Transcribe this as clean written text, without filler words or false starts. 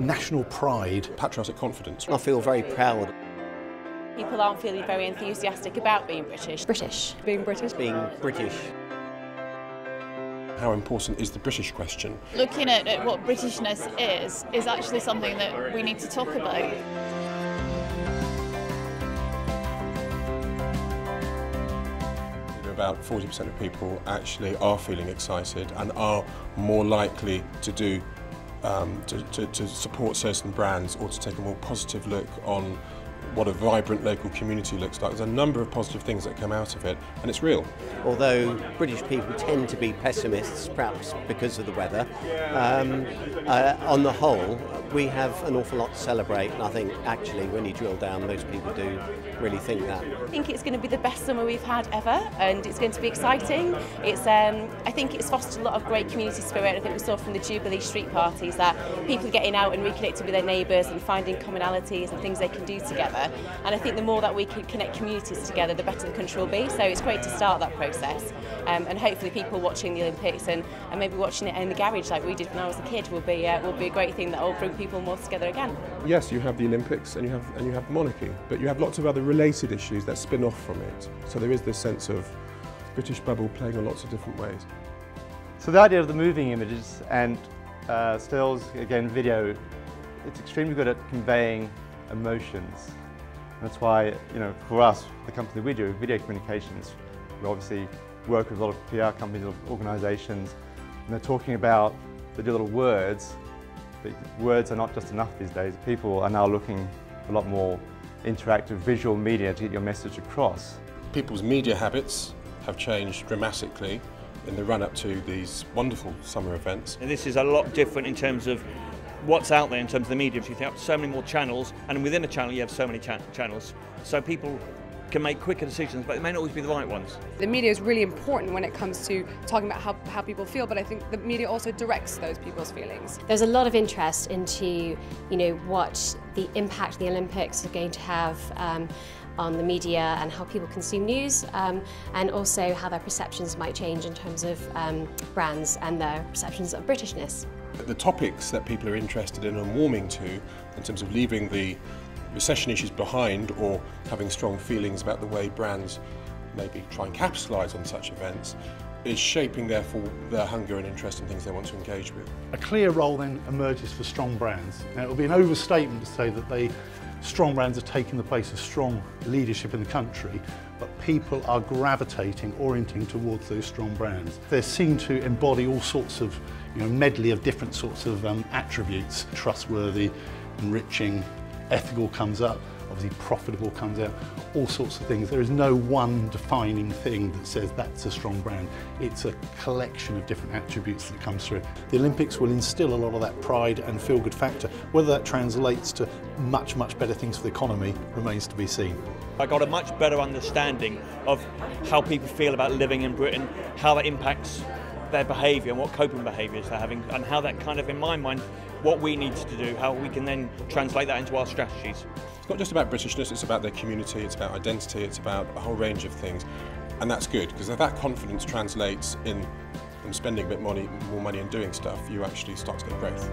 national pride. Patriotic confidence. I feel very proud. People aren't feeling very enthusiastic about being British. Being British. Being British. How important is the British question? Looking at what Britishness is actually something that we need to talk about. About 40% of people actually are feeling excited and are more likely to do to support certain brands or to take a more positive look on what a vibrant local community looks like. There's a number of positive things that come out of it, and it's real. Although British people tend to be pessimists, perhaps because of the weather, on the whole, we have an awful lot to celebrate, and I think actually when you drill down, most people do really think that. I think it's going to be the best summer we've had ever, and it's going to be exciting. I think it's fostered a lot of great community spirit. I think we saw from the Jubilee street parties that people are getting out and reconnecting with their neighbours and finding commonalities and things they can do together. And I think the more that we can connect communities together, the better the country will be. So it's great to start that process, and hopefully people watching the Olympics and maybe watching it in the garage like we did when I was a kid will be a great thing that will bring people more together again. Yes, you have the Olympics and you have monarchy, but you have lots of other related issues that spin off from it. So there is this sense of British bubble playing in lots of different ways. So the idea of the moving images and stills, again video, it's extremely good at conveying emotions. That's why, for us, the company we do, Video Communications, we obviously work with a lot of PR companies, a lot of organisations, and they're talking about, they do little words, but words are not just enough these days. People are now looking for a lot more interactive visual media to get your message across. People's media habits have changed dramatically in the run-up to these wonderful summer events. And this is a lot different in terms of what's out there in terms of the media. You have so many more channels, and within a channel you have so many channels. So people can make quicker decisions, but it may not always be the right ones. The media is really important when it comes to talking about how people feel, but I think the media also directs those people's feelings. There's a lot of interest into, what the impact the Olympics are going to have on the media and how people consume news, and also how their perceptions might change in terms of brands and their perceptions of Britishness. The topics that people are interested in and warming to, in terms of leaving the recession issues behind or having strong feelings about the way brands maybe try and capitalise on such events, is shaping therefore their hunger and interest in things they want to engage with. A clear role then emerges for strong brands. Now it will be an overstatement to say that strong brands are taking the place of strong leadership in the country, but people are gravitating, orienting towards those strong brands. They're seen to embody all sorts of medley of different sorts of attributes. Trustworthy, enriching, ethical comes up, obviously profitable comes out, all sorts of things. There is no one defining thing that says that's a strong brand. It's a collection of different attributes that comes through. The Olympics will instill a lot of that pride and feel-good factor. Whether that translates to much better things for the economy remains to be seen. I got a much better understanding of how people feel about living in Britain, how that impacts their behaviour and what coping behaviours they're having, and how that kind of, in my mind, what we need to do, how we can then translate that into our strategies. It's not just about Britishness, it's about their community, it's about identity, it's about a whole range of things, and that's good, because if that confidence translates in them spending a bit more money and doing stuff, you actually start to get growth.